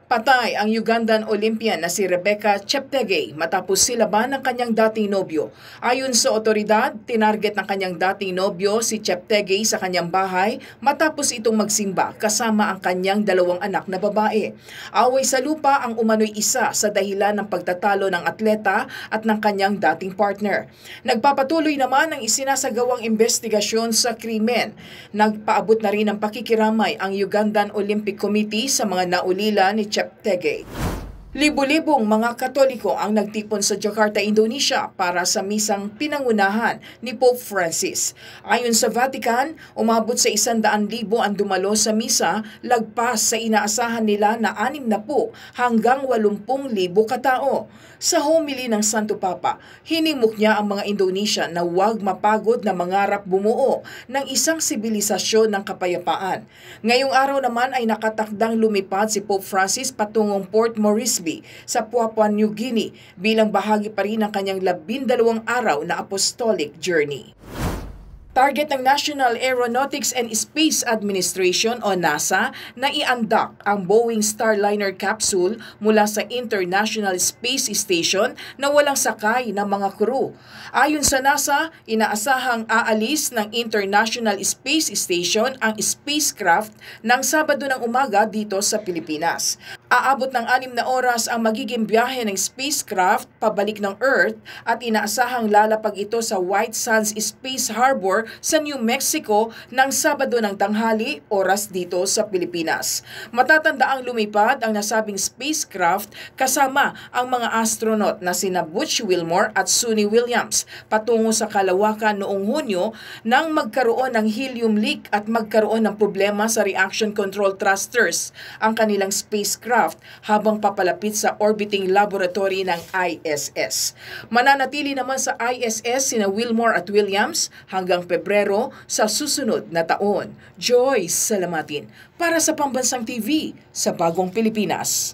Patay ang Ugandan Olympian na si Rebecca Cheptegei matapos silaban ng kanyang dating nobyo. Ayon sa otoridad, tinarget ng kanyang dating nobyo si Cheptegei sa kanyang bahay matapos itong magsimba kasama ang kanyang dalawang anak na babae. Away sa lupa ang umano'y isa sa dahilan ng pagtatalo ng atleta at ng kanyang dating partner. Nagpapatuloy naman ang isinasagawang investigasyon sa krimen. Nagpaabot na rin ng pakikiramay ang Ugandan Olympic Committee sa mga naulila ni Cheptegei. Libo-libong mga Katoliko ang nagtipon sa Jakarta, Indonesia para sa misang pinangunahan ni Pope Francis. Ayon sa Vatican, umabot sa 100,000 ang dumalo sa misa, lagpas sa inaasahan nila na 60 hanggang 80,000 katao. Sa homily ng Santo Papa, hinimok niya ang mga Indonesian na huwag mapagod na mangarap bumuo ng isang sibilisasyon ng kapayapaan. Ngayong araw naman ay nakatakdang lumipad si Pope Francis patungong Port Moresby sa Papua New Guinea bilang bahagi pa rin ng kanyang 12 araw na apostolic journey. Target ng National Aeronautics and Space Administration o NASA na iandak ang Boeing Starliner capsule mula sa International Space Station na walang sakay ng mga crew. Ayon sa NASA, inaasahang aalis ng International Space Station ang spacecraft ng Sabado ng umaga dito sa Pilipinas. Aabot ng 6 na oras ang magiging biyahe ng spacecraft pabalik ng Earth at inaasahang lalapag ito sa White Sands Space Harbor sa New Mexico ng Sabado ng tanghali, oras dito sa Pilipinas. Matatandaang lumipad ang nasabing spacecraft kasama ang mga astronaut na sina Butch Wilmore at Suni Williams patungo sa kalawakan noong Hunyo nang magkaroon ng helium leak at magkaroon ng problema sa reaction control thrusters ang kanilang spacecraft habang papalapit sa orbiting laboratory ng ISS. Mananatili naman sa ISS sina Wilmore at Williams hanggang Pebrero sa susunod na taon. Joy Salamatin para sa Pambansang TV sa Bagong Pilipinas.